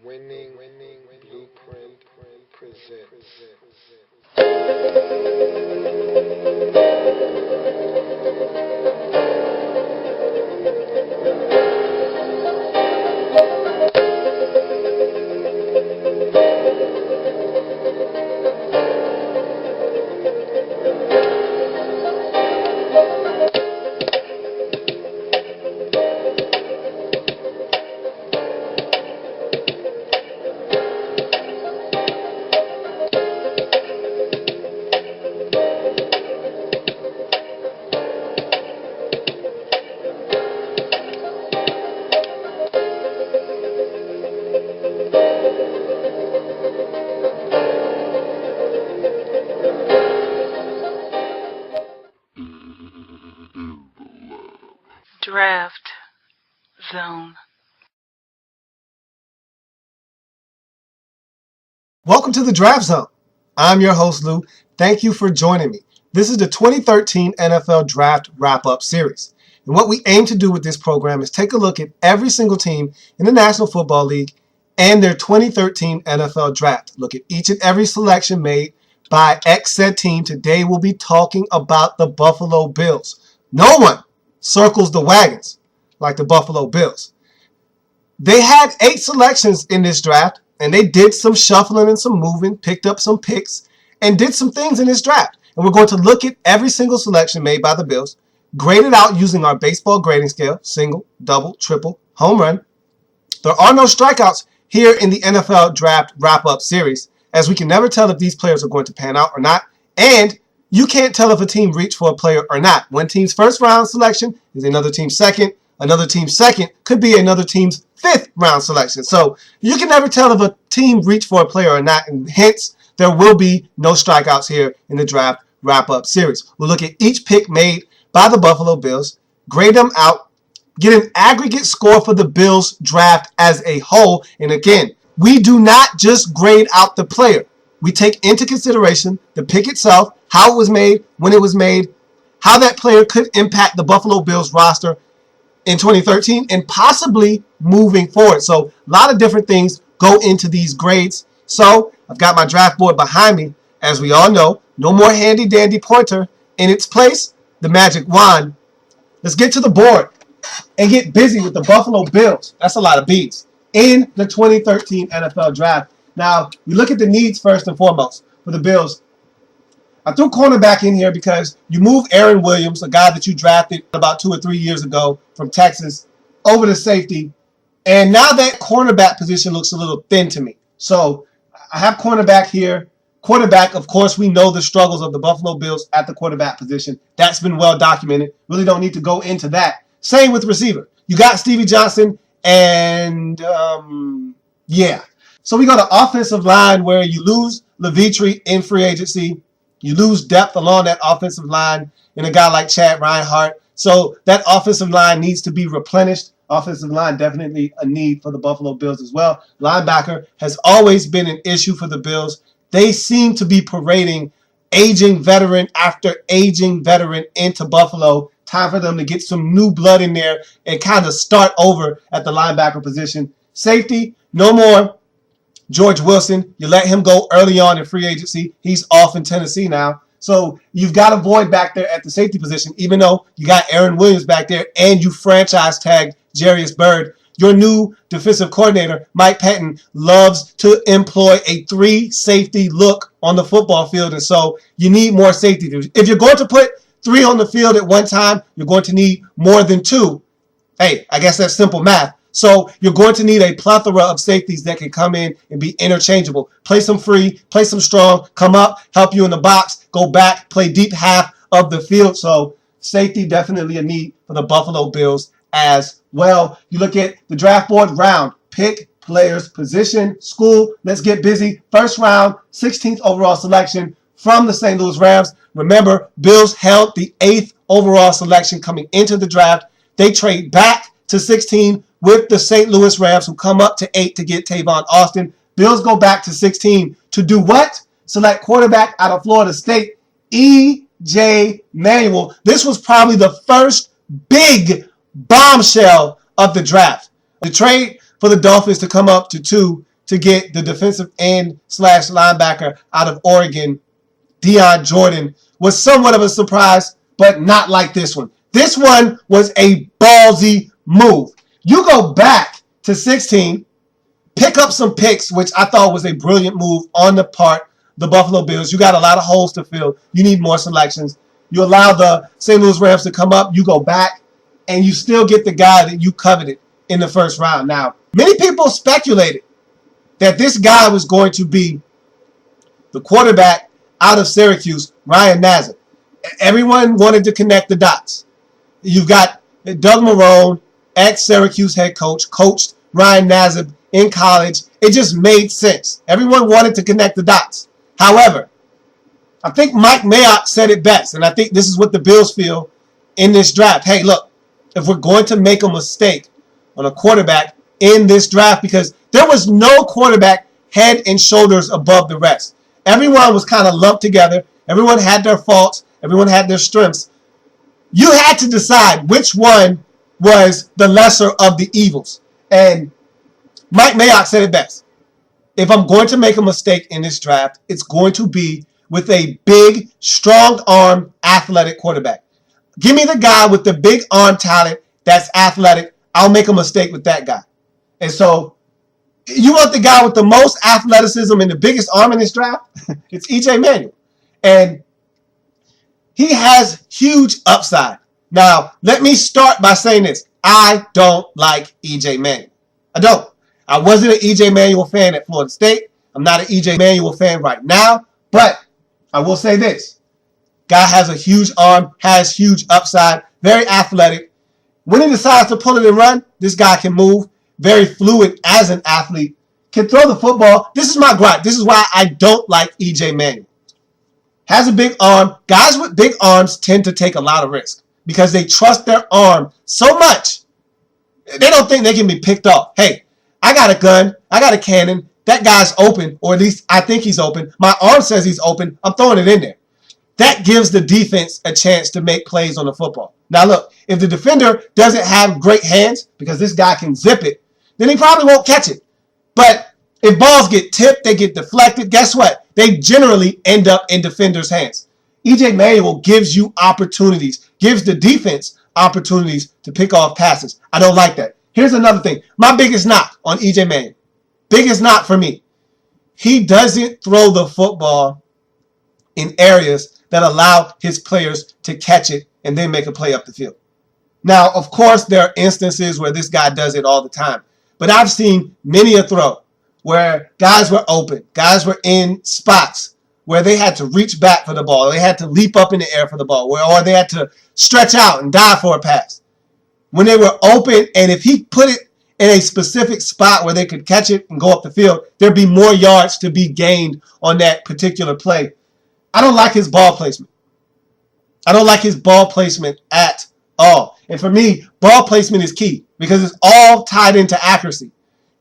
Winning Blueprint presents. Draft Zone. Welcome to the Draft Zone. I'm your host, Lou. Thank you for joining me. This is the 2013 NFL Draft Wrap-Up Series. And what we aim to do with this program is take a look at every single team in the National Football League and their 2013 NFL Draft. Look at each and every selection made by X said team. Today we'll be talking about the Buffalo Bills. No one circles the wagons like the Buffalo Bills. They had 8 selections in this draft, and they did some shuffling and some moving, picked up some picks, and did some things in this draft. And we're going to look at every single selection made by the Bills, grade it out using our baseball grading scale, single, double, triple, home run. There are no strikeouts here in the NFL Draft Wrap-Up Series, as we can never tell if these players are going to pan out or not, and you can't tell if a team reached for a player or not. One team's first round selection is another team's second. Another team's second could be another team's 5th round selection. So you can never tell if a team reached for a player or not, and hence there will be no strikeouts here in the draft wrap-up series. We'll look at each pick made by the Buffalo Bills, grade them out, get an aggregate score for the Bills draft as a whole. And again, we do not just grade out the player. We take into consideration the pick itself, how it was made, when it was made, how that player could impact the Buffalo Bills roster in 2013 and possibly moving forward. So a lot of different things go into these grades. So I've got my draft board behind me. As we all know, no more handy dandy pointer. In its place, the magic wand. Let's get to the board and get busy with the Buffalo Bills. That's a lot of beats in the 2013 NFL draft. Now, we look at the needs first and foremost for the Bills. I threw cornerback in here because you move Aaron Williams, a guy that you drafted about 2 or 3 years ago from Texas, over to safety. And now that cornerback position looks a little thin to me. So I have cornerback here. Quarterback, of course, we know the struggles of the Buffalo Bills at the quarterback position. That's been well documented. Really don't need to go into that. Same with receiver. You got Stevie Johnson and, yeah. So we go to offensive line where you lose Levitri in free agency. You lose depth along that offensive line in a guy like Chad Reinhardt. So that offensive line needs to be replenished. Offensive line definitely a need for the Buffalo Bills as well. Linebacker has always been an issue for the Bills. They seem to be parading aging veteran after aging veteran into Buffalo. Time for them to get some new blood in there and kind of start over at the linebacker position. Safety, no more George Wilson. You let him go early on in free agency. He's off in Tennessee now. So you've got a void back there at the safety position, even though you got Aaron Williams back there and you franchise tagged Jarius Byrd. Your new defensive coordinator, Mike Patton, loves to employ a 3 safety look on the football field. And so you need more safety. If you're going to put 3 on the field at one time, you're going to need more than 2. Hey, I guess that's simple math. So you're going to need a plethora of safeties that can come in and be interchangeable. Play some free, play some strong, come up, help you in the box, go back, play deep half of the field. So safety definitely a need for the Buffalo Bills as well. You look at the draft board round, pick, players, position, school. Let's get busy. First round, 16th overall selection from the St. Louis Rams. Remember, Bills held the 8th overall selection coming into the draft. They trade back to 16 with the St. Louis Rams, who come up to 8 to get Tavon Austin. Bills go back to 16 to do what? Select quarterback out of Florida State, E.J. Manuel. This was probably the first big bombshell of the draft. The trade for the Dolphins to come up to 2 to get the defensive end / linebacker out of Oregon, Deion Jordan, was somewhat of a surprise, but not like this one. This one was a ballsy move. You go back to 16, pick up some picks, which I thought was a brilliant move on the part of the Buffalo Bills. You got a lot of holes to fill. You need more selections. You allow the St. Louis Rams to come up. You go back, and you still get the guy that you coveted in the first round. Now, many people speculated that this guy was going to be the quarterback out of Syracuse, Ryan Nassib. Everyone wanted to connect the dots. You've got Doug Marrone, ex-Syracuse head coach, coached Ryan Nassib in college. It just made sense. Everyone wanted to connect the dots. However, I think Mike Mayock said it best, and I think this is what the Bills feel in this draft. Hey, look, if we're going to make a mistake on a quarterback in this draft, because there was no quarterback head and shoulders above the rest. Everyone was kind of lumped together. Everyone had their faults. Everyone had their strengths. You had to decide which one was the lesser of the evils. And Mike Mayock said it best. If I'm going to make a mistake in this draft, it's going to be with a big, strong-arm, athletic quarterback. Give me the guy with the big arm talent that's athletic. I'll make a mistake with that guy. And so you want the guy with the most athleticism and the biggest arm in this draft? It's E.J. Manuel. And he has huge upside. Now, let me start by saying this. I don't like E.J. Manuel. I don't. I wasn't an E.J. Manuel fan at Florida State. I'm not an E.J. Manuel fan right now. But I will say this. Guy has a huge arm, has huge upside, very athletic. When he decides to pull it and run, this guy can move. Very fluid as an athlete. Can throw the football. This is my gripe. This is why I don't like E.J. Manuel. Has a big arm. Guys with big arms tend to take a lot of risk because they trust their arm so much. They don't think they can be picked off. Hey, I got a gun. I got a cannon. That guy's open, or at least I think he's open. My arm says he's open. I'm throwing it in there. That gives the defense a chance to make plays on the football. Now, look, if the defender doesn't have great hands because this guy can zip it, then he probably won't catch it. But if balls get tipped, they get deflected, guess what? They generally end up in defenders' hands. E.J. Manuel gives you opportunities, gives the defense opportunities to pick off passes. I don't like that. Here's another thing. My biggest knock on E.J. Manuel. Biggest knock for me. He doesn't throw the football in areas that allow his players to catch it and then make a play up the field. Now, of course, there are instances where this guy does it all the time. But I've seen many a throw where guys were open, guys were in spots where they had to reach back for the ball, they had to leap up in the air for the ball, or they had to stretch out and dive for a pass. When they were open, and if he put it in a specific spot where they could catch it and go up the field, there'd be more yards to be gained on that particular play. I don't like his ball placement. I don't like his ball placement at all. And for me, ball placement is key because it's all tied into accuracy.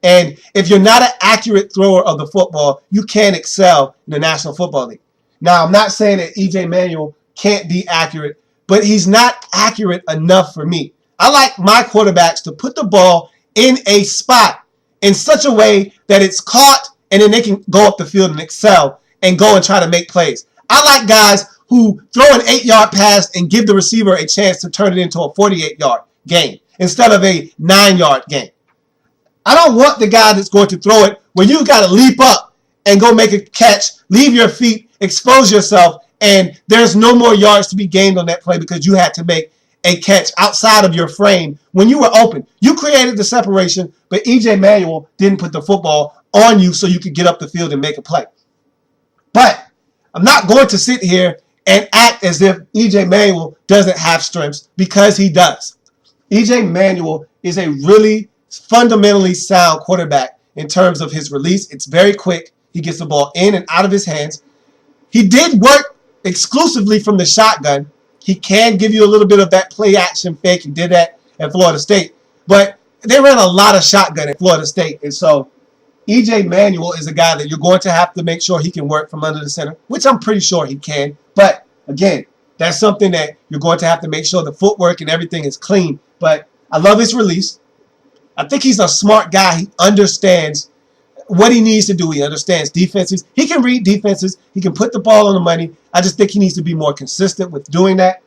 And if you're not an accurate thrower of the football, you can't excel in the National Football League. Now, I'm not saying that E.J. Manuel can't be accurate, but he's not accurate enough for me. I like my quarterbacks to put the ball in a spot in such a way that it's caught and then they can go up the field and excel and go and try to make plays. I like guys who throw an 8-yard pass and give the receiver a chance to turn it into a 48-yard gain instead of a 9-yard gain. I don't want the guy that's going to throw it where you got to leap up and go make a catch, leave your feet, expose yourself, and there's no more yards to be gained on that play because you had to make a catch outside of your frame when you were open. You created the separation, but E.J. Manuel didn't put the football on you so you could get up the field and make a play. But I'm not going to sit here and act as if E.J. Manuel doesn't have strengths, because he does. E.J. Manuel is a really fundamentally sound quarterback in terms of his release. It's very quick. He gets the ball in and out of his hands. He did work exclusively from the shotgun. He can give you a little bit of that play action fake. He did that at Florida State. But they ran a lot of shotgun at Florida State. And so E.J. Manuel is a guy that you're going to have to make sure he can work from under the center, which I'm pretty sure he can. But again, that's something that you're going to have to make sure the footwork and everything is clean. But I love his release. I think he's a smart guy. He understands what he needs to do. He understands defenses. He can read defenses. He can put the ball on the money. I just think he needs to be more consistent with doing that.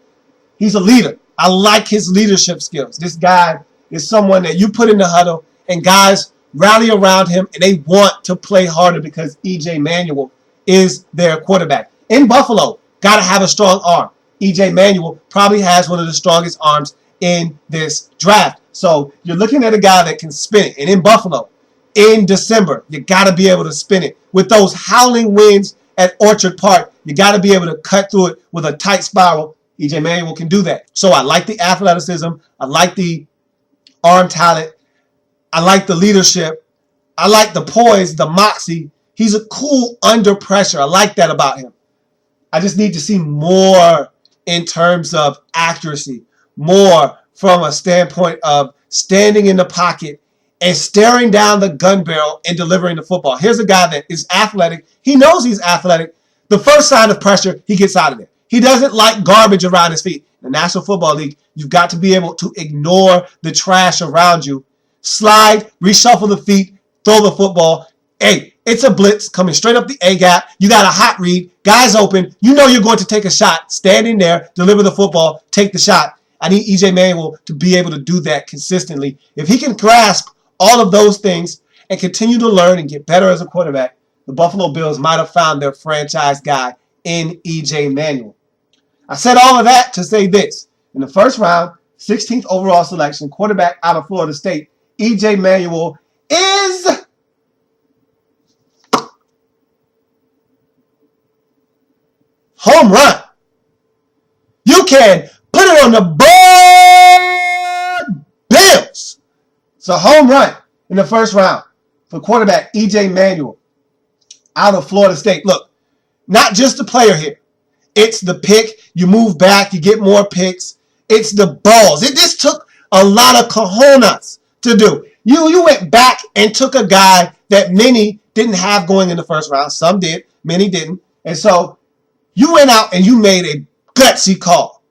He's a leader. I like his leadership skills. This guy is someone that you put in the huddle and guys rally around him and they want to play harder because E.J. Manuel is their quarterback. In Buffalo, got to have a strong arm. E.J. Manuel probably has one of the strongest arms in this draft. So you're looking at a guy that can spin it. And in Buffalo, in December, you got to be able to spin it. With those howling winds at Orchard Park, you got to be able to cut through it with a tight spiral. E.J. Manuel can do that. So I like the athleticism. I like the arm talent. I like the leadership. I like the poise, the moxie. He's a cool under pressure. I like that about him. I just need to see more in terms of accuracy, more from a standpoint of standing in the pocket and staring down the gun barrel and delivering the football. Here's a guy that is athletic. He knows he's athletic. The first sign of pressure, he gets out of there. He doesn't like garbage around his feet. In the National Football League, you've got to be able to ignore the trash around you. Slide, reshuffle the feet, throw the football. Hey, it's a blitz coming straight up the A-gap. You got a hot read. Guys open. You know you're going to take a shot. Standing there, deliver the football, take the shot. I need E.J. Manuel to be able to do that consistently. If he can grasp all of those things and continue to learn and get better as a quarterback, the Buffalo Bills might have found their franchise guy in E.J. Manuel. I said all of that to say this. In the first round, 16th overall selection, quarterback out of Florida State, E.J. Manuel is home run. You can put it on the board, Bills. It's a home run in the first round for quarterback E.J. Manuel out of Florida State. Look, not just the player here. It's the pick. You move back. You get more picks. It's the balls. This took a lot of cojones to do. You went back and took a guy that many didn't have going in the first round. Some did. Many didn't. And so you went out and you made a gutsy call.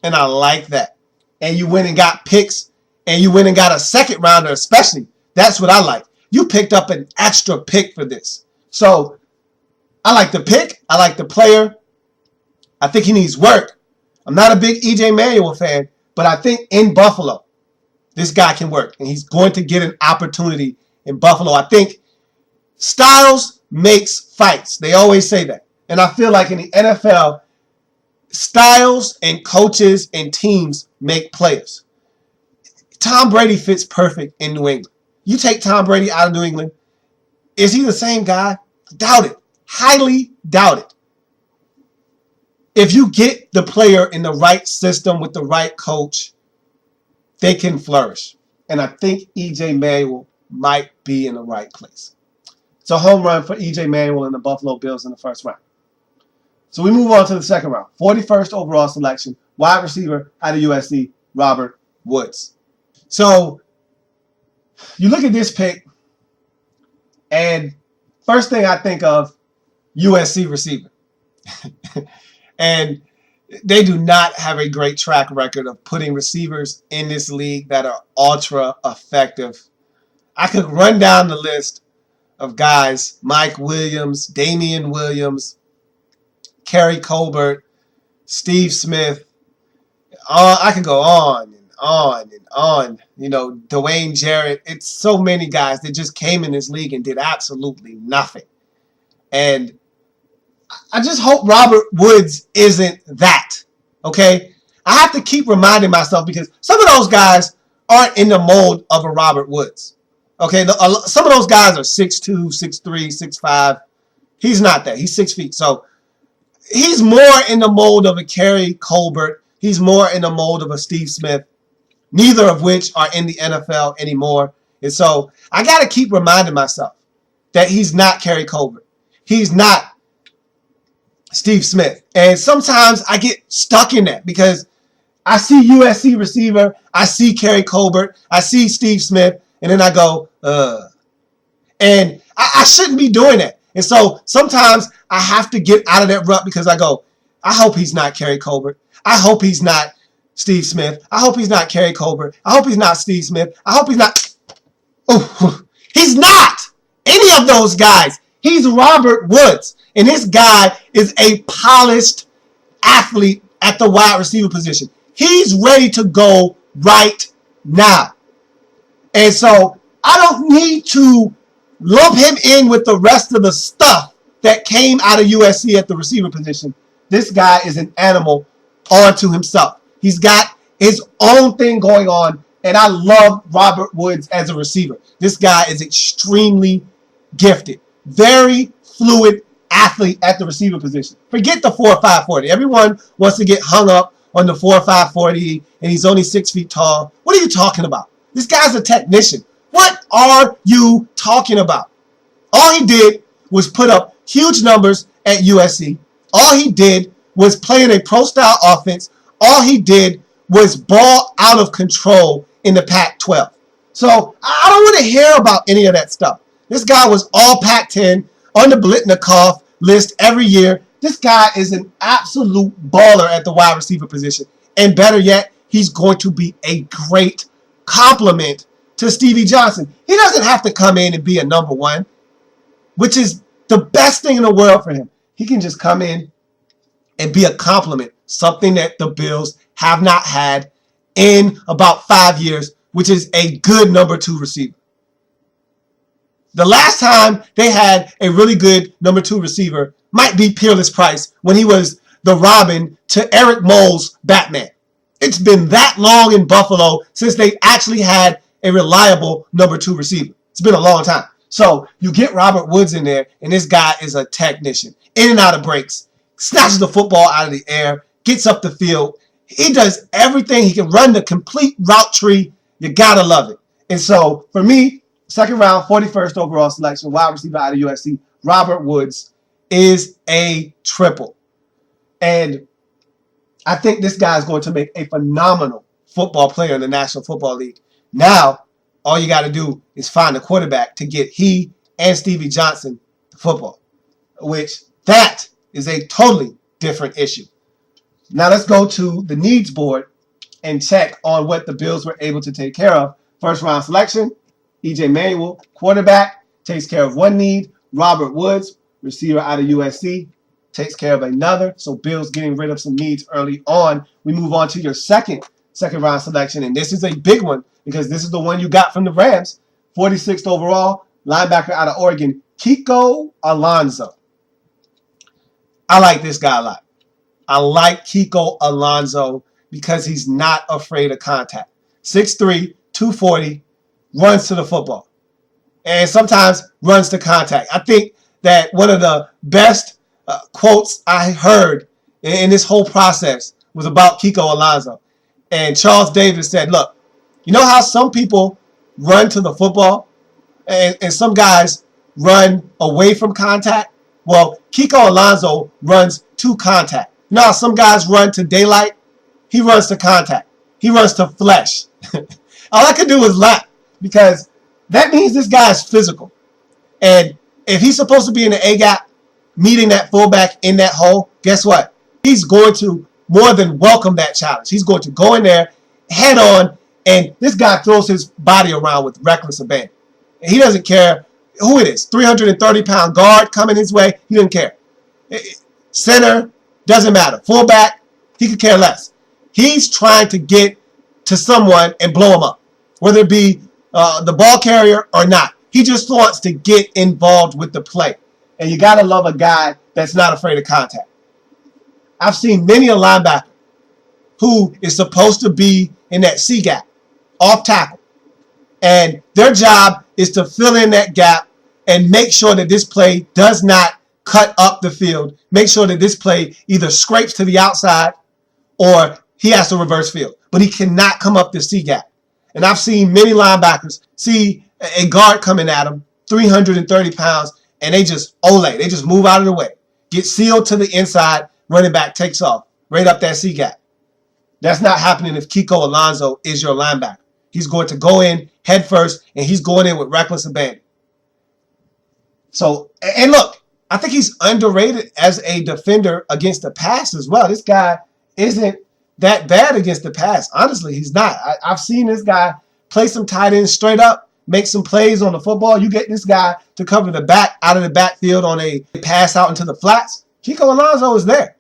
And I like that. And you went and got picks. And you went and got a second rounder especially. That's what I like. You picked up an extra pick for this. So I like the pick. I like the player. I think he needs work. I'm not a big E.J. Manuel fan, but I think in Buffalo, this guy can work. And he's going to get an opportunity in Buffalo. I think styles makes fights. They always say that. And I feel like in the NFL, styles and coaches and teams make players. Tom Brady fits perfect in New England. You take Tom Brady out of New England, is he the same guy? Doubt it. Highly doubt it. If you get the player in the right system with the right coach, they can flourish. And I think E.J. Manuel might be in the right place. It's a home run for E.J. Manuel and the Buffalo Bills in the first round. So we move on to the second round. 41st overall selection, wide receiver out of USC, Robert Woods. So you look at this pick, and first thing I think of, USC receiver. And they do not have a great track record of putting receivers in this league that are ultra effective. I could run down the list of guys: Mike Williams, Damian Williams, Kerry Colbert, Steve Smith. I could go on and on and on. You know, Dwayne Jarrett. It's so many guys that just came in this league and did absolutely nothing. And I just hope Robert Woods isn't that, okay? I have to keep reminding myself because some of those guys aren't in the mold of a Robert Woods, okay? Some of those guys are 6'2", 6'3", 6'5". He's not that. He's 6 feet. So he's more in the mold of a Kerry Colbert. He's more in the mold of a Steve Smith, neither of which are in the NFL anymore. And so I got to keep reminding myself that he's not Kerry Colbert. He's not Steve Smith. And sometimes I get stuck in that because I see USC receiver, I see Kerry Colbert, I see Steve Smith, and then I go, And I shouldn't be doing that. And so sometimes I have to get out of that rut because I go, I hope he's not Kerry Colbert. I hope he's not Steve Smith. I hope he's not Kerry Colbert. I hope he's not Steve Smith. I hope he's not. Oh, he's not any of those guys. He's Robert Woods. And this guy is a polished athlete at the wide receiver position. He's ready to go right now. And so I don't need to lump him in with the rest of the stuff that came out of USC at the receiver position. This guy is an animal onto himself. He's got his own thing going on, and I love Robert Woods as a receiver. This guy is extremely gifted. Very fluid athlete at the receiver position. Forget the 4.5 40. Everyone wants to get hung up on the 4.5 40, and he's only 6 feet tall. What are you talking about? This guy's a technician. What are you talking about? All he did was put up huge numbers at USC. All he did was play in a pro-style offense. All he did was ball out of control in the Pac-12. So I don't want to hear about any of that stuff. This guy was all Pac-10 on the Blitnikoff list every year. This guy is an absolute baller at the wide receiver position. And better yet, he's going to be a great compliment to Stevie Johnson. He doesn't have to come in and be a number one, which is the best thing in the world for him. He can just come in and be a compliment, something that the Bills have not had in about 5 years, which is a good number 2 receiver. The last time they had a really good number 2 receiver might be Peerless Price when he was the Robin to Eric Mole's Batman. It's been that long in Buffalo since they actually had a reliable number 2 receiver. It's been a long time. So you get Robert Woods in there, and this guy is a technician. In and out of breaks, snatches the football out of the air, gets up the field. He does everything. He can run the complete route tree. You gotta love it. And so for me, second round, 41st overall selection, wide receiver out of USC, Robert Woods is a triple. And I think this guy is going to make a phenomenal football player in the National Football League. Now, all you got to do is find a quarterback to get he and Stevie Johnson the football, which that is a totally different issue. Now let's go to the needs board and check on what the Bills were able to take care of. First round selection, E.J. Manuel, quarterback, takes care of one need. Robert Woods, receiver out of USC, takes care of another. So Bills getting rid of some needs early on. We move on to your second round selection, and this is a big one because this is the one you got from the Rams. 46th overall, linebacker out of Oregon, Kiko Alonso. I like this guy a lot. I like Kiko Alonso because he's not afraid of contact. 6'3", 240, runs to the football, and sometimes runs to contact. I think that one of the best quotes I heard in this whole process was about Kiko Alonso. And Charles Davis said, look, you know how some people run to the football and some guys run away from contact? Well, Kiko Alonso runs to contact. You know how some guys run to daylight? He runs to contact. He runs to flesh. All I could do was laugh because that means this guy is physical. And if he's supposed to be in the A-gap, meeting that fullback in that hole, guess what? He's going to more than welcome that challenge. He's going to go in there head on, and this guy throws his body around with reckless abandon. And he doesn't care who it is. 330-pound guard coming his way, he doesn't care. Center, doesn't matter. Fullback, he could care less. He's trying to get to someone and blow him up, whether it be the ball carrier or not. He just wants to get involved with the play. And you got to love a guy that's not afraid of contact. I've seen many a linebacker who is supposed to be in that C gap, off tackle. And their job is to fill in that gap and make sure that this play does not cut up the field. Make sure that this play either scrapes to the outside or he has to reverse field. But he cannot come up the C gap. And I've seen many linebackers see a guard coming at him, 330 pounds, and they just they just move out of the way. Get sealed to the inside, running back takes off, right up that C gap. That's not happening if Kiko Alonso is your linebacker. He's going to go in head first, and he's going in with reckless abandon. So, and look, I think he's underrated as a defender against the pass as well. This guy isn't that bad against the pass. Honestly, he's not. I've seen this guy play some tight ends straight up make some plays on the football. You get this guy to cover the back out of the backfield on a pass out into the flats. Kiko Alonso is there.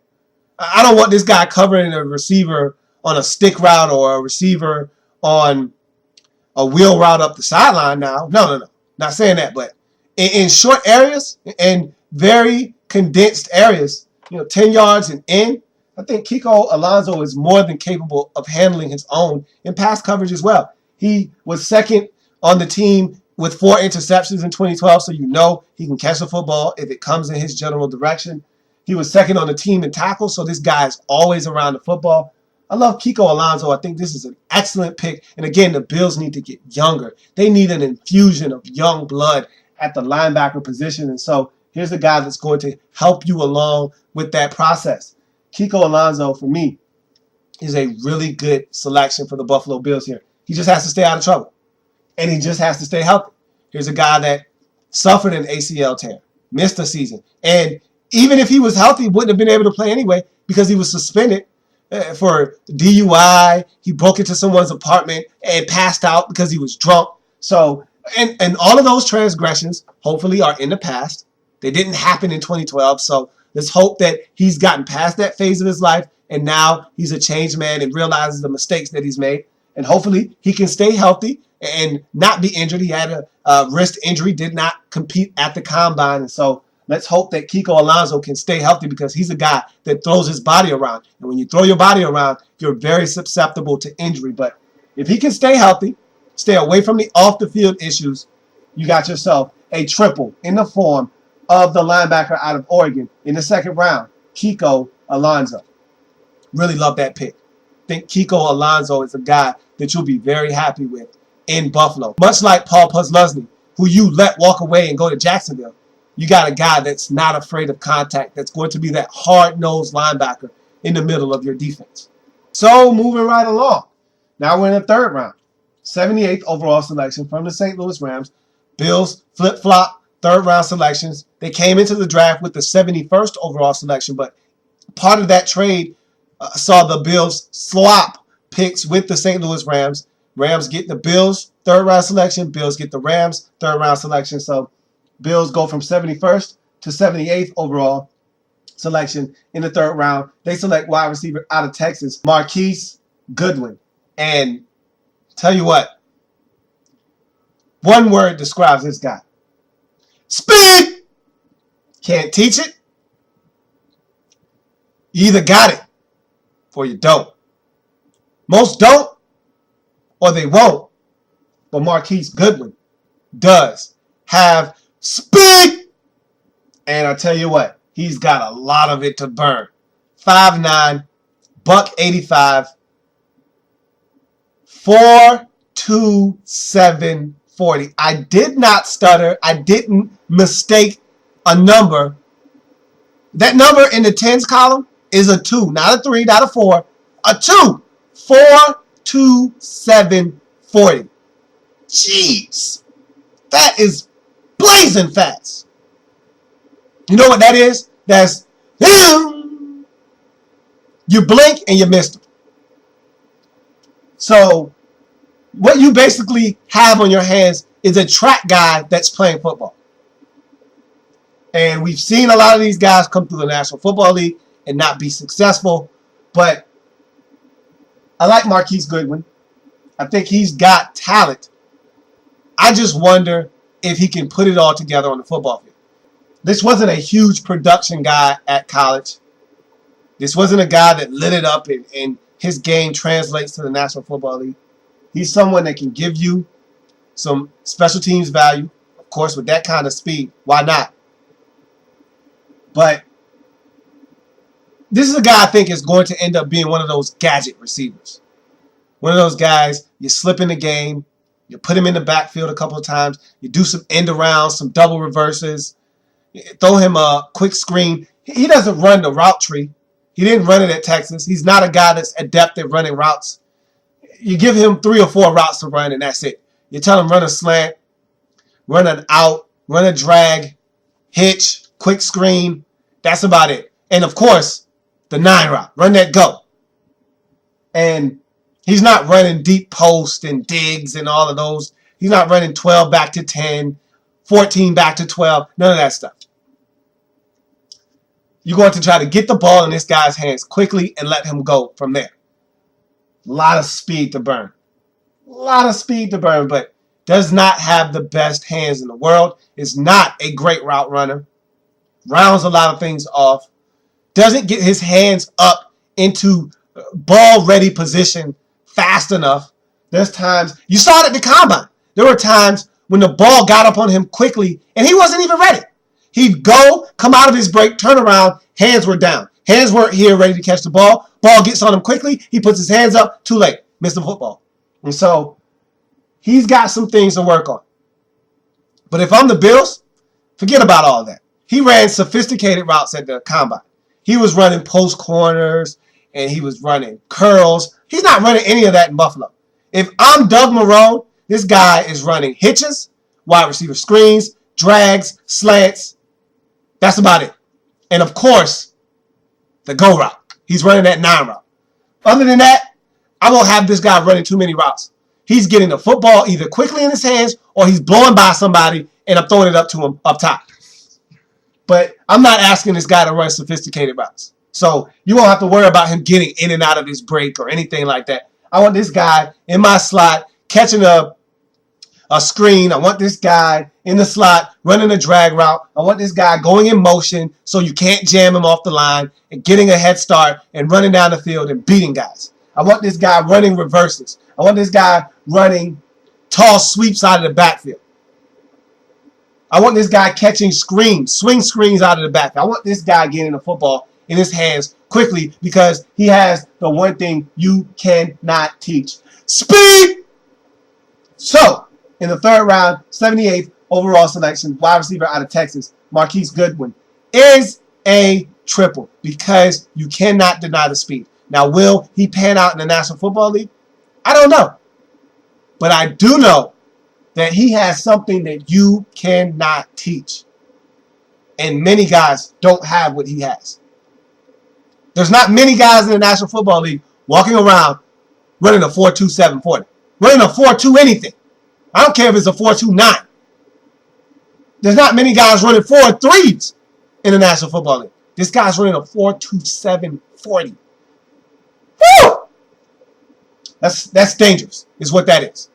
I don't want this guy covering a receiver on a stick route or a receiver on a wheel route up the sideline now. No. Not saying that, but in short areas and very condensed areas, 10 yards and in, I think Kiko Alonso is more than capable of handling his own in pass coverage as well. He was second on the team with 4 interceptions in 2012, so he can catch the football if it comes in his general direction. He was second on the team in tackles, so this guy is always around the football. I love Kiko Alonso. I think this is an excellent pick. And again, the Bills need to get younger. They need an infusion of young blood at the linebacker position. And so here's a guy that's going to help you along with that process. Kiko Alonso, for me, is a really good selection for the Buffalo Bills here. He just has to stay out of trouble. And he just has to stay healthy. Here's a guy that suffered an ACL tear, missed a season. And even if he was healthy, wouldn't have been able to play anyway because he was suspended for DUI. He broke into someone's apartment and passed out because he was drunk. So, and all of those transgressions hopefully are in the past. They didn't happen in 2012. So let's hope that he's gotten past that phase of his life and now he's a changed man and realizes the mistakes that he's made. And hopefully he can stay healthy and not be injured. He had a wrist injury, did not compete at the combine. And so let's hope that Kiko Alonso can stay healthy because he's a guy that throws his body around. And when you throw your body around, you're very susceptible to injury. But if he can stay healthy, stay away from the off-the-field issues, you got yourself a triple in the form of the linebacker out of Oregon in the second round, Kiko Alonso. Really love that pick. I think Kiko Alonso is a guy that you'll be very happy with in Buffalo. Much like Paul Posluszny, who you let walk away and go to Jacksonville. You got a guy that's not afraid of contact, that's going to be that hard-nosed linebacker in the middle of your defense. So moving right along. Now we're in the third round. 78th overall selection from the St. Louis Rams. Bills flip-flop third-round selections. They came into the draft with the 71st overall selection, but part of that trade saw the Bills swap picks with the St. Louis Rams. Rams get the Bills third-round selection. Bills get the Rams third-round selection. So Bills go from 71st to 78th overall selection in the third round. They select wide receiver out of Texas, Marquise Goodwin. And tell you what, one word describes this guy. Speed! Can't teach it. You either got it or you don't. Most don't or they won't. But Marquise Goodwin does have speed. And I tell you what, he's got a lot of it to burn. 5'9", $185, 4.27 40. I did not stutter. I didn't mistake a number. That number in the tens column is a 2, not a 3, not a 4. A 2. 4.27 40. Jeez. That is blazing fast. You know what that is? That's you blink and you missed him. So what you basically have on your hands is a track guy that's playing football. And we've seen a lot of these guys come through the National Football League and not be successful. But I like Marquise Goodwin. I think he's got talent. I just wonder if he can put it all together on the football field. This wasn't a huge production guy at college. This wasn't a guy that lit it up and his game translates to the National Football League. He's someone that can give you some special teams value. Of course, with that kind of speed, why not? But this is a guy I think is going to end up being one of those gadget receivers. One of those guys, you slip in the game, you put him in the backfield a couple of times, you do some end arounds, some double reverses, throw him a quick screen. He doesn't run the route tree. He didn't run it at Texas. He's not a guy that's adept at running routes. You give him 3 or 4 routes to run, and that's it. You tell him run a slant, run an out, run a drag, hitch, quick screen. That's about it. And, of course, the 9 route. Run that go. And he's not running deep post and digs and all of those. He's not running 12 back to 10, 14 back to 12, none of that stuff. You're going to try to get the ball in this guy's hands quickly and let him go from there. A lot of speed to burn. A lot of speed to burn, but does not have the best hands in the world. Is not a great route runner. Rounds a lot of things off. Doesn't get his hands up into ball-ready position fast enough. There's times, you saw it at the combine. There were times when the ball got up on him quickly and he wasn't even ready. He'd go, come out of his break, turn around, hands were down. Hands weren't here ready to catch the ball. Ball gets on him quickly. He puts his hands up, too late. Missed the football. And so he's got some things to work on. But if I'm the Bills, forget about all that. He ran sophisticated routes at the combine. He was running post corners and he was running curls. He's not running any of that in Buffalo. If I'm Doug Marrone, this guy is running hitches, wide receiver screens, drags, slants. That's about it. And of course, the go route. He's running that 9 route. Other than that, I won't have this guy running too many routes. He's getting the football either quickly in his hands or he's blowing by somebody and I'm throwing it up to him up top. But I'm not asking this guy to run sophisticated routes. So you won't have to worry about him getting in and out of his break or anything like that. I want this guy in my slot catching a screen. I want this guy in the slot running a drag route. I want this guy going in motion so you can't jam him off the line and getting a head start and running down the field and beating guys. I want this guy running reverses. I want this guy running tall sweeps out of the backfield. I want this guy catching screens, swing screens out of the back. I want this guy getting the football in his hands quickly because he has the one thing you cannot teach: speed. So, in the 3rd round, 78th overall selection, wide receiver out of Texas, Marquise Goodwin, is a triple because you cannot deny the speed. Now, will he pan out in the National Football League? I don't know. But I do know that he has something that you cannot teach. And many guys don't have what he has. There's not many guys in the National Football League walking around running a 4.27 40. Running a 4.2 anything. I don't care if it's a 4.29. There's not many guys running 4.3s in the National Football League. This guy's running a 4.27 40. Woo! That's dangerous, is what that is.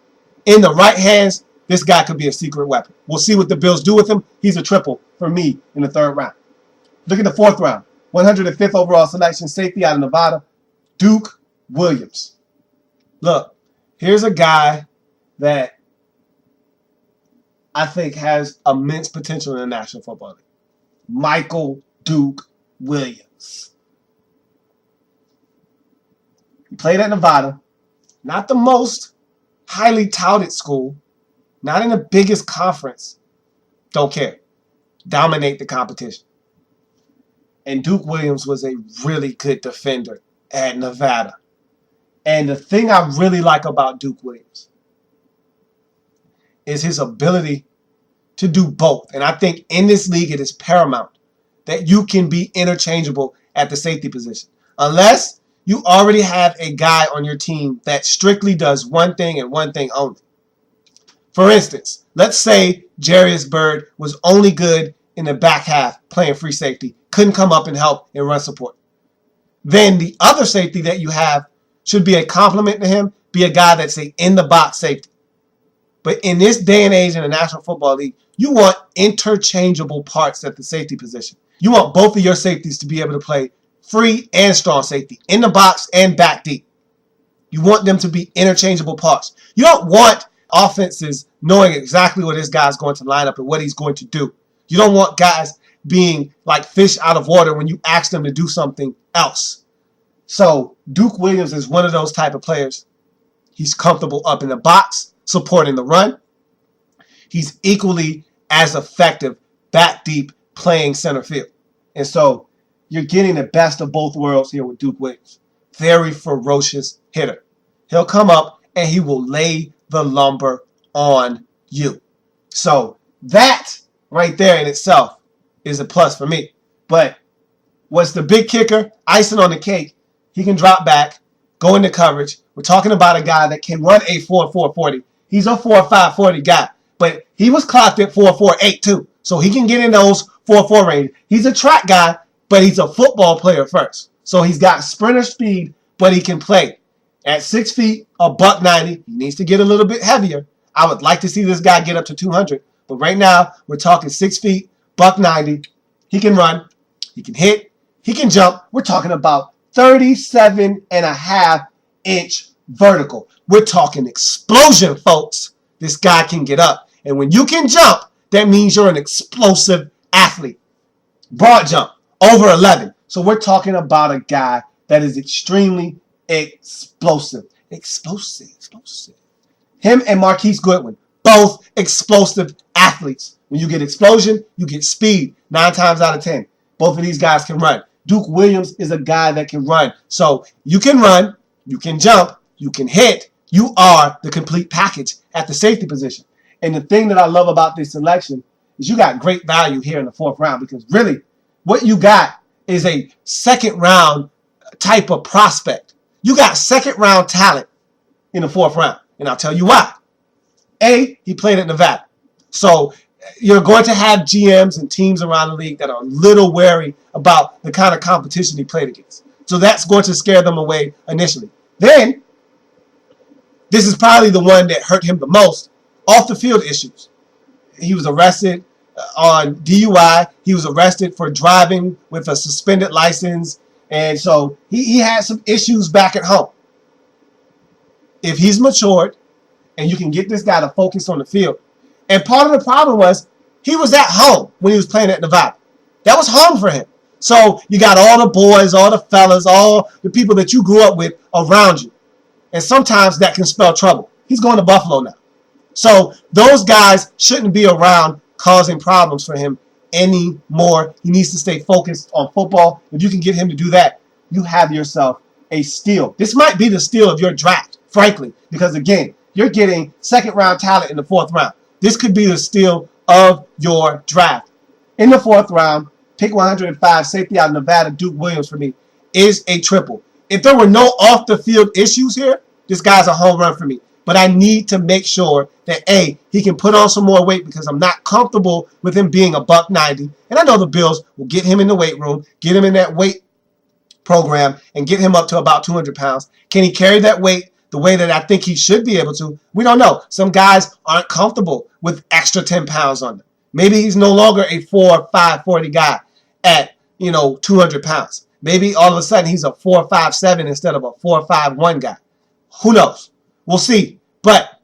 In the right hands, this guy could be a secret weapon. We'll see what the Bills do with him. He's a triple for me in the 3rd round. Look at the 4th round. 105th overall selection, safety out of Nevada, Duke Williams. Look, here's a guy that I think has immense potential in the National Football League. Michael Duke Williams. He played at Nevada. Not the most highly touted school. Not in the biggest conference. Don't care. Dominate the competition. And Duke Williams was a really good defender at Nevada. And the thing I really like about Duke Williams is his ability to do both. And I think in this league it is paramount that you can be interchangeable at the safety position. Unless you already have a guy on your team that strictly does one thing and one thing only. For instance, let's say Jarius Byrd was only good in the back half playing free safety, couldn't come up and help in run support. Then the other safety that you have should be a complement to him, be a guy that's a in-the-box safety. But in this day and age in the National Football League, you want interchangeable parts at the safety position. You want both of your safeties to be able to play free and strong safety, in the box and back deep. You want them to be interchangeable parts. You don't want offenses knowing exactly where this guy's going to line up and what he's going to do. You don't want guys being like fish out of water when you ask them to do something else. So Duke Williams is one of those type of players. He's comfortable up in the box, supporting the run. He's equally as effective back deep playing center field. And so you're getting the best of both worlds here with Duke Williams. Very ferocious hitter. He'll come up and he will lay the lumber on you. So that right there in itself is a plus for me. But what's the big kicker? Icing on the cake. He can drop back, go into coverage. We're talking about a guy that can run a 4.4 40 He's a 4.5 40 guy. But he was clocked at 4.48 too. So he can get in those 4.4 range. He's a track guy, but he's a football player first. So he's got sprinter speed, but he can play. At 6 feet, a buck 90. He needs to get a little bit heavier. I would like to see this guy get up to 200. But right now, we're talking 6 feet, buck 90. He can run. He can hit. He can jump. We're talking about 37.5-inch vertical. We're talking explosion, folks. This guy can get up. And when you can jump, that means you're an explosive athlete. Broad jump, over 11. So we're talking about a guy that is extremely explosive. Explosive. Him and Marquise Goodwin, both explosive athletes. When you get explosion, you get speed 9 times out of 10. Both of these guys can run. Duke Williams is a guy that can run. So you can run, you can jump, you can hit. You are the complete package at the safety position. And the thing that I love about this selection is you got great value here in the 4th round, because really what you got is a 2nd round type of prospect. You got 2nd round talent in the 4th round. And I'll tell you why. A, he played at Nevada. So you're going to have GMs and teams around the league that are a little wary about the kind of competition he played against. So that's going to scare them away initially. Then, this is probably the one that hurt him the most, off the field issues. He was arrested on DUI. He was arrested for driving with a suspended license. And so he had some issues back at home. If he's matured and you can get this guy to focus on the field. And part of the problem was he was at home when he was playing at Nevada. That was home for him. So you got all the boys, all the fellas, all the people that you grew up with around you. And sometimes that can spell trouble. He's going to Buffalo now. So those guys shouldn't be around causing problems for him anymore. He needs to stay focused on football. If you can get him to do that, you have yourself a steal. This might be the steal of your draft, frankly, because again, you're getting 2nd round talent in the 4th round. This could be the steal of your draft. In the 4th round, pick 105, safety out of Nevada, Duke Williams for me, is a triple. If there were no off-the-field issues here, this guy's a home run for me. But I need to make sure that, A, he can put on some more weight, because I'm not comfortable with him being a buck 90. And I know the Bills will get him in the weight room, get him in that weight program, and get him up to about 200 pounds. Can he carry that weight the way that I think he should be able to? We don't know. Some guys aren't comfortable with extra 10 pounds on them. Maybe he's no longer a 4.5 40 guy at 200 pounds. Maybe all of a sudden he's a 4.57 instead of a 4.51 guy. Who knows? We'll see. But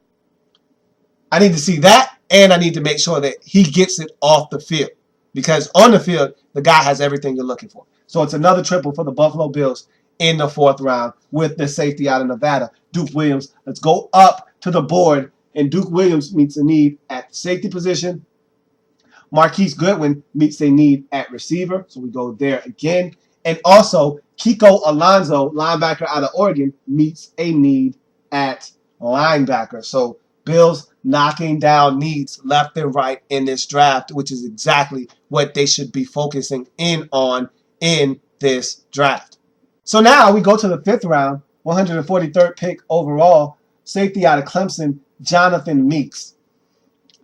I need to see that, and I need to make sure that he gets it off the field, because on the field, the guy has everything you're looking for. So it's another triple for the Buffalo Bills in the 4th round with the safety out of Nevada, Duke Williams. Let's go up to the board, and Duke Williams meets a need at the safety position. Marquise Goodwin meets a need at receiver, so we go there again. And also, Kiko Alonso, linebacker out of Oregon, meets a need at linebacker. So Bills knocking down needs left and right in this draft, which is exactly what they should be focusing in on in this draft. So now we go to the 5th round, 143rd pick overall, safety out of Clemson, Jonathan Meeks.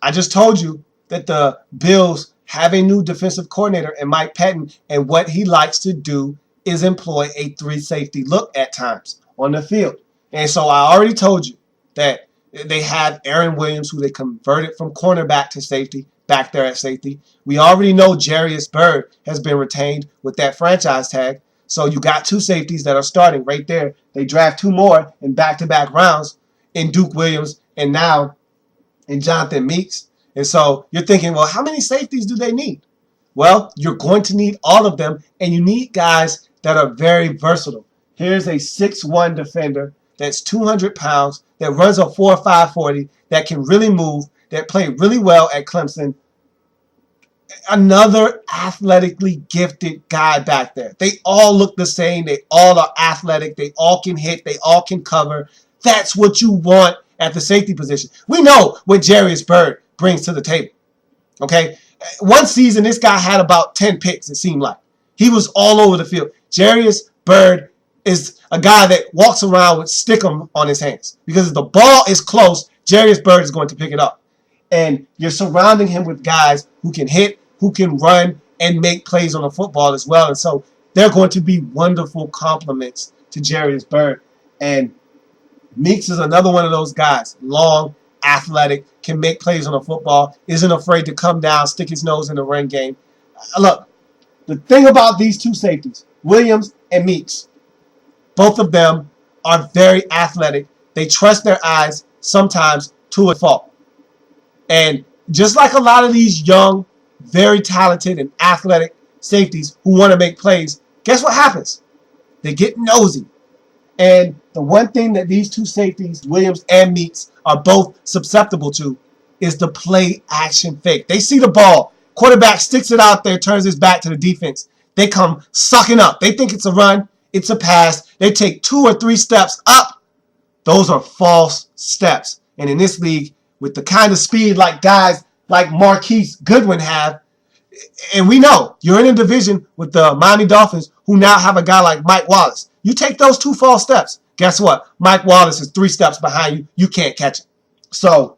I just told you that the Bills have a new defensive coordinator in Mike Pettin, and what he likes to do is employ a 3-safety look at times on the field. And so I already told you that they have Aaron Williams, who they converted from cornerback to safety, back there at safety. We already know Jarius Byrd has been retained with that franchise tag. So you got 2 safeties that are starting right there. They draft 2 more in back-to-back rounds in Duke Williams and now in Jonathan Meeks. And so you're thinking, well, how many safeties do they need? Well, you're going to need all of them, and you need guys that are very versatile. Here's a 6'1 defender that's 200 pounds, that runs a 4.5 40, that can really move, that played really well at Clemson. Another athletically gifted guy back there. They all look the same. They all are athletic. They all can hit. They all can cover. That's what you want at the safety position. We know what Jarius Byrd brings to the table. Okay? One season, this guy had about 10 picks, it seemed like. He was all over the field. Jarius Byrd is a guy that walks around with stickum on his hands. Because if the ball is close, Jarius Byrd is going to pick it up. And you're surrounding him with guys who can hit, who can run, and make plays on the football as well. And so they're going to be wonderful compliments to Jarius Byrd. And Meeks is another one of those guys. Long, athletic, can make plays on the football, isn't afraid to come down, stick his nose in the run game. Look, the thing about these two safeties, Williams and Meeks, both of them are very athletic. They trust their eyes sometimes to a fault. And just like a lot of these young, very talented and athletic safeties who want to make plays, guess what happens? They get nosy. And the one thing that these two safeties, Williams and Meeks, are both susceptible to is the play action fake. They see the ball. Quarterback sticks it out there, turns his back to the defense. They come sucking up. They think it's a run. It's a pass. They take 2 or 3 steps up. Those are false steps. And in this league, with the kind of speed like guys like Marquise Goodwin have, and we know you're in a division with the Miami Dolphins who now have a guy like Mike Wallace. You take those 2 false steps. Guess what? Mike Wallace is 3 steps behind you. You can't catch it. So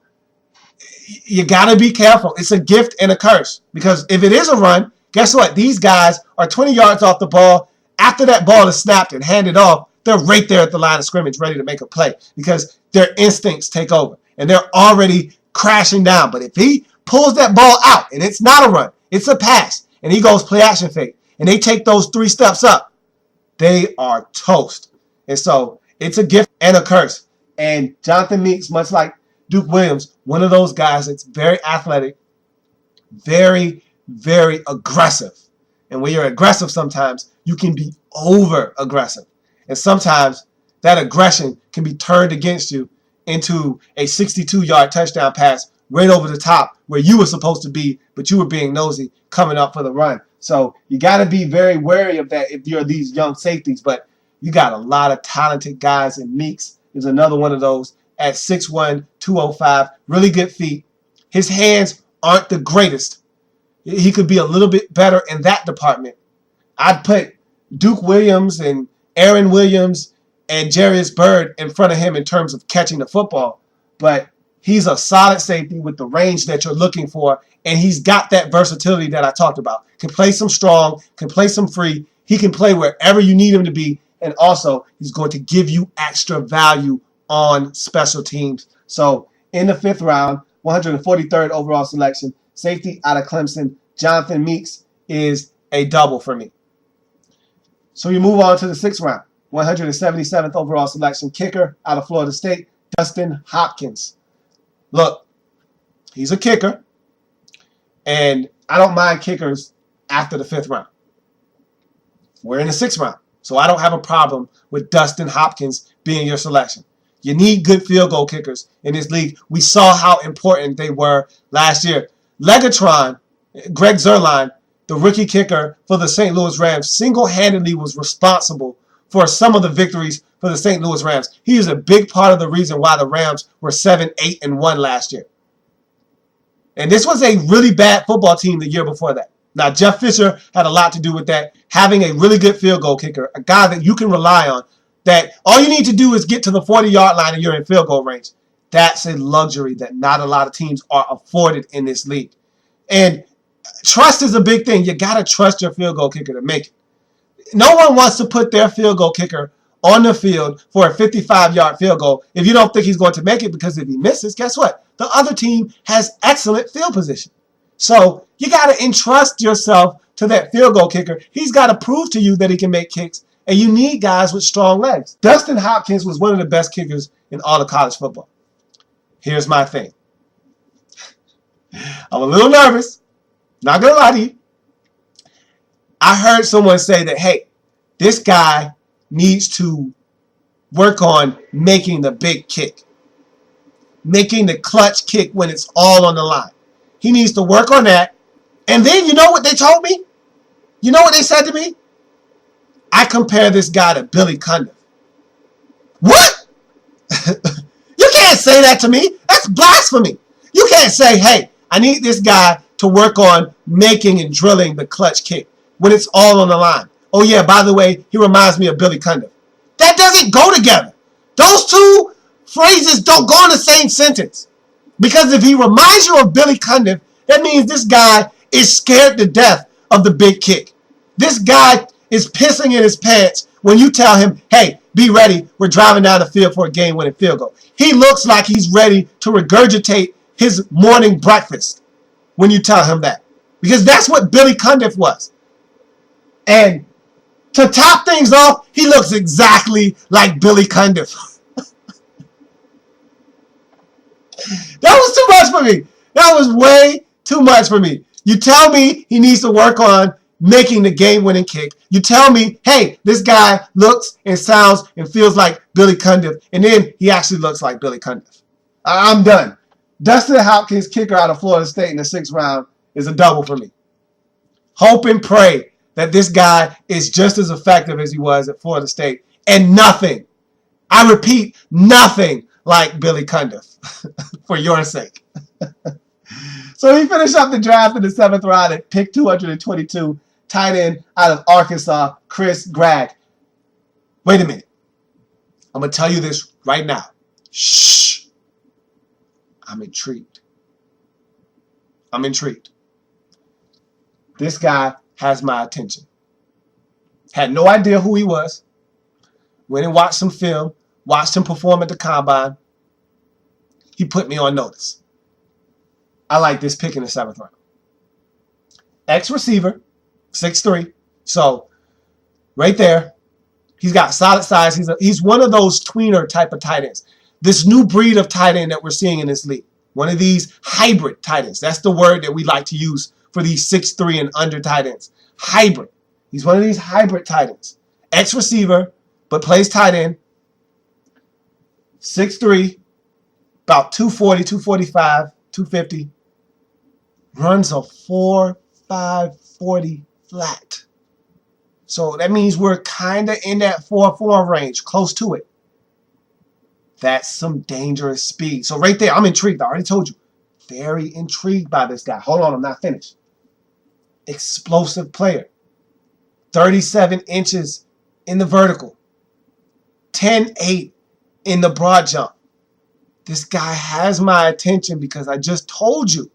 you got to be careful. It's a gift and a curse. Because if it is a run, guess what? These guys are 20 yards off the ball. After that ball is snapped and handed off, they're right there at the line of scrimmage ready to make a play because their instincts take over. And they're already crashing down. But if he pulls that ball out and it's not a run, it's a pass, and he goes play action fake, and they take those 3 steps up, they are toast. And so it's a gift and a curse. And Jonathan Meeks, much like Duke Williams, one of those guys that's very athletic, very, very aggressive. And when you're aggressive sometimes, you can be over-aggressive. And sometimes that aggression can be turned against you into a 62-yard touchdown pass right over the top where you were supposed to be, but you were being nosy coming up for the run. So you got to be very wary of that if you're these young safeties. But you got a lot of talented guys, and Meeks is another one of those at 6'1", 205, really good feet. His hands aren't the greatest. He could be a little bit better in that department. I'd put Duke Williams and Aaron Williams and Jarius Byrd in front of him in terms of catching the football. But he's a solid safety with the range that you're looking for, and he's got that versatility that I talked about. Can play some strong, can play some free. He can play wherever you need him to be, and also he's going to give you extra value on special teams. So in the 5th round, 143rd overall selection, safety out of Clemson, Jonathan Meeks is a double for me. So you move on to the 6th round, 177th overall selection, kicker out of Florida State, Dustin Hopkins. Look, he's a kicker, and I don't mind kickers after the 5th round. We're in the 6th round, so I don't have a problem with Dustin Hopkins being your selection. You need good field goal kickers in this league. We saw how important they were last year. Legatron, Greg Zuerlein, the rookie kicker for the St. Louis Rams, single-handedly was responsible for some of the victories for the St. Louis Rams. He is a big part of the reason why the Rams were 7-8-1 last year. And this was a really bad football team the year before that. Now, Jeff Fisher had a lot to do with that. Having a really good field goal kicker, a guy that you can rely on, that all you need to do is get to the 40-yard line and you're in field goal range. That's a luxury that not a lot of teams are afforded in this league. And trust is a big thing. You got to trust your field goal kicker to make it. No one wants to put their field goal kicker on the field for a 55-yard field goal if you don't think he's going to make it, because if he misses, guess what? The other team has excellent field position. So you got to entrust yourself to that field goal kicker. He's got to prove to you that he can make kicks, and you need guys with strong legs. Dustin Hopkins was one of the best kickers in all of college football. Here's my thing. I'm a little nervous. Not going to lie to you. I heard someone say that, hey, this guy needs to work on making the big kick. Making the clutch kick when it's all on the line. He needs to work on that. And then you know what they told me? You know what they said to me? I compare this guy to Billy Cundiff. What? You can't say that to me. That's blasphemy. You can't say, hey, I need this guy to work on making and drilling the clutch kick when it's all on the line. Oh, yeah, by the way, he reminds me of Billy Cundiff. That doesn't go together. Those two phrases don't go in the same sentence. Because if he reminds you of Billy Cundiff, that means this guy is scared to death of the big kick. This guy is pissing in his pants when you tell him, hey, be ready, we're driving down the field for a game-winning field goal. He looks like he's ready to regurgitate his morning breakfast when you tell him that. Because that's what Billy Cundiff was. And to top things off, he looks exactly like Billy Cundiff. That was too much for me. That was way too much for me. You tell me he needs to work on making the game-winning kick. You tell me, hey, this guy looks and sounds and feels like Billy Cundiff, and then he actually looks like Billy Cundiff. I'm done. Dustin Hopkins, kicker out of Florida State in the 6th round, is a double for me. Hope and pray that this guy is just as effective as he was at Florida State, and nothing, I repeat, nothing like Billy Cundiff, for your sake. So he finished up the draft in the 7th round at pick 222, tight end out of Arkansas, Gragg. Wait a minute. I'm going to tell you this right now. Shh. I'm intrigued. I'm intrigued. This guy has my attention. Had no idea who he was. Went and watched some film. Watched him perform at the combine. He put me on notice. I like this pick in the 7th round. Ex-receiver, 6'3". So, right there, he's got solid size. He's one of those tweener type of tight ends. This new breed of tight end that we're seeing in this league. One of these hybrid tight ends. That's the word that we like to use for these 6'3" and under tight ends. Hybrid. He's one of these hybrid tight ends. Ex-receiver, but plays tight end. 6'3", about 240, 245, 250. Runs a 4.5 40 flat. So that means we're kind of in that 4.4 range, close to it. That's some dangerous speed. So right there, I'm intrigued. I already told you. Very intrigued by this guy. Hold on, I'm not finished. Explosive player. 37 inches in the vertical. 10.8 in the broad jump. This guy has my attention because I just told you.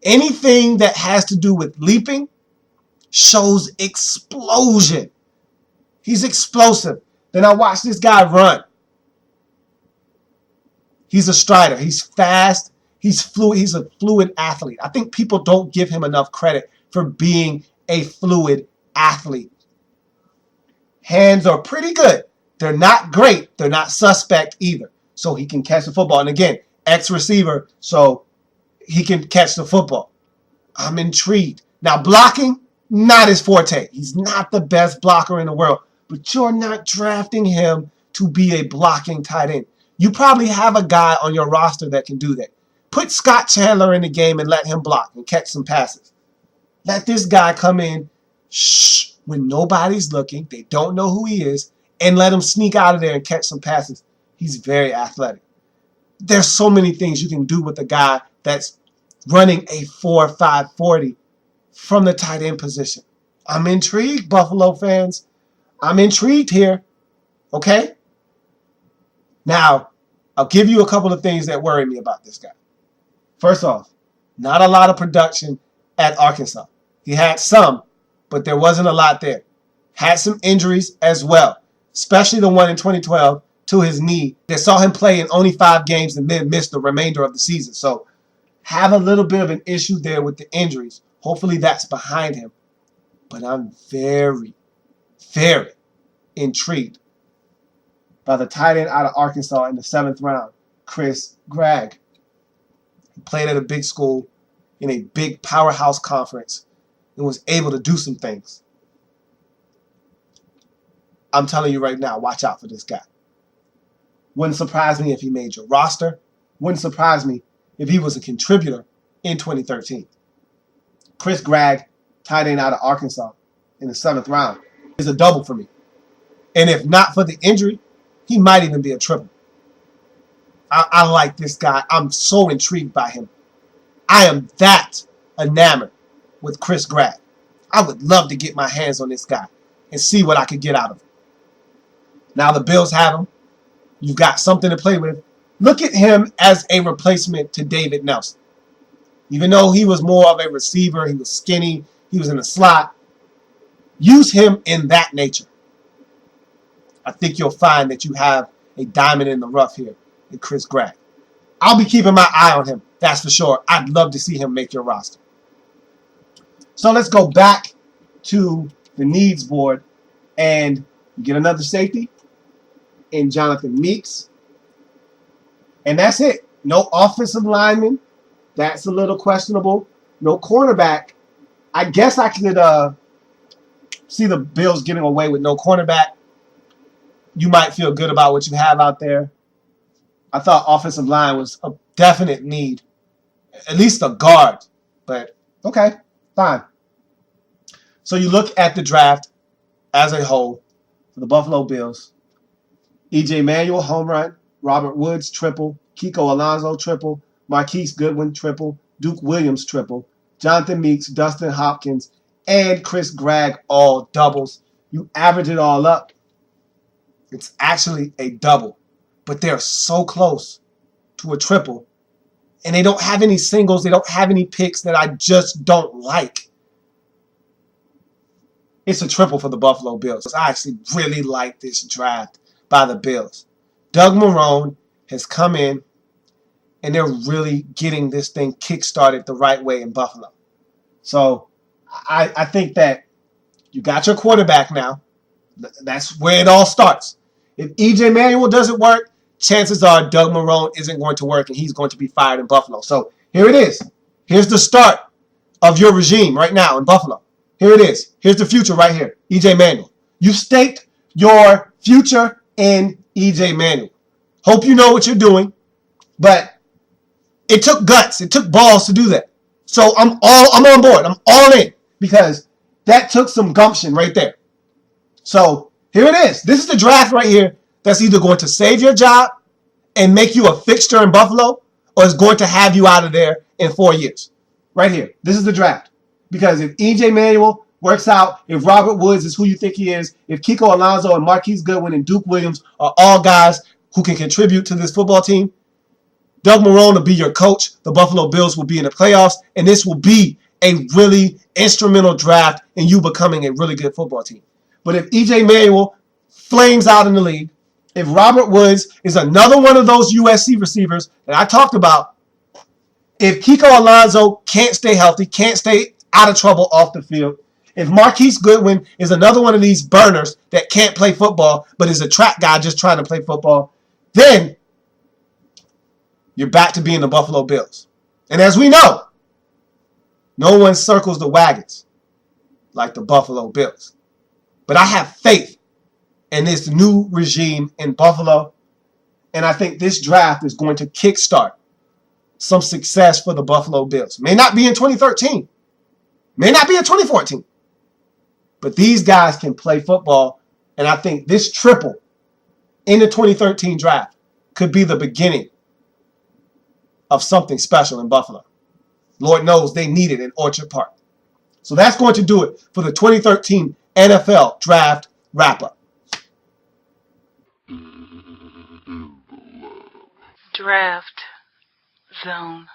Anything that has to do with leaping shows explosion. He's explosive. Then I watch this guy run. He's a strider. He's fast. He's fluid. He's a fluid athlete. I think people don't give him enough credit for being a fluid athlete. Hands are pretty good. They're not great. They're not suspect either. So he can catch the football. And again, ex-receiver, so he can catch the football. I'm intrigued. Now, blocking, not his forte. He's not the best blocker in the world. But you're not drafting him to be a blocking tight end. You probably have a guy on your roster that can do that. Put Scott Chandler in the game and let him block and catch some passes. Let this guy come in when nobody's looking. They don't know who he is. And let him sneak out of there and catch some passes. He's very athletic. There's so many things you can do with a guy that's running a 4.5 40 from the tight end position. I'm intrigued, Buffalo fans. I'm intrigued here. Okay? Now, I'll give you a couple of things that worry me about this guy. First off, not a lot of production at Arkansas. He had some, but there wasn't a lot there. Had some injuries as well, especially the one in 2012 to his knee that saw him play in only 5 games and then miss the remainder of the season. So have a little bit of an issue there with the injuries. Hopefully that's behind him. But I'm very, very intrigued by the tight end out of Arkansas in the 7th round, Gragg. He played at a big school in a big powerhouse conference and was able to do some things. I'm telling you right now, watch out for this guy. Wouldn't surprise me if he made your roster. Wouldn't surprise me if he was a contributor in 2013. Gragg, tight end out of Arkansas in the 7th round, is a double for me. And if not for the injury, he might even be a triple. I like this guy. I'm so intrigued by him. I am that enamored with Gragg. I would love to get my hands on this guy and see what I could get out of him. Now the Bills have him. You've got something to play with. Look at him as a replacement to David Nelson. Even though he was more of a receiver, he was skinny, he was in the slot. Use him in that nature. I think you'll find that you have a diamond in the rough here in Chris Gragg. I'll be keeping my eye on him, that's for sure. I'd love to see him make your roster. So let's go back to the needs board and get another safety in Jonathan Meeks. And that's it. No offensive lineman. That's a little questionable. No cornerback. I guess I could see the Bills getting away with no cornerback. You might feel good about what you have out there. I thought offensive line was a definite need. At least a guard. But, okay, fine. So you look at the draft as a whole for the Buffalo Bills. E.J. Manuel, home run. Robert Woods, triple. Kiko Alonso, triple. Marquise Goodwin, triple. Duke Williams, triple. Jonathan Meeks, Dustin Hopkins, and Chris Gragg, all doubles. You average it all up. It's actually a double. But they're so close to a triple. And they don't have any singles. They don't have any picks that I just don't like. It's a triple for the Buffalo Bills. I actually really like this draft by the Bills. Doug Marrone has come in, and they're really getting this thing kick-started the right way in Buffalo. So I think that you got your quarterback now. That's where it all starts. If E.J. Manuel doesn't work, chances are Doug Marrone isn't going to work, and he's going to be fired in Buffalo. So here it is. Here's the start of your regime right now in Buffalo. Here it is. Here's the future right here. E.J. Manuel. You staked your future in E.J. Manuel. Hope you know what you're doing, but it took guts. It took balls to do that. So I'm on board. I'm all in because that took some gumption right there. So here it is. This is the draft right here that's either going to save your job and make you a fixture in Buffalo or is going to have you out of there in 4 years. Right here. This is the draft. Because if E.J. Manuel works out, if Robert Woods is who you think he is, if Kiko Alonso and Marquise Goodwin and Duke Williams are all guys who can contribute to this football team, Doug Marrone will be your coach. The Buffalo Bills will be in the playoffs, and this will be a really instrumental draft in you becoming a really good football team. But if E.J. Manuel flames out in the league, if Robert Woods is another one of those USC receivers that I talked about, if Kiko Alonso can't stay healthy, can't stay out of trouble off the field, if Marquise Goodwin is another one of these burners that can't play football but is a track guy just trying to play football, then you're back to being the Buffalo Bills. And as we know, no one circles the wagons like the Buffalo Bills. But I have faith in this new regime in Buffalo, and I think this draft is going to kickstart some success for the Buffalo Bills. May not be in 2013. May not be in 2014. But these guys can play football, and I think this triple in the 2013 draft could be the beginning of something special in Buffalo. Lord knows they need it in Orchard Park. So that's going to do it for the 2013 NFL Draft Wrap-Up. Draft Zone.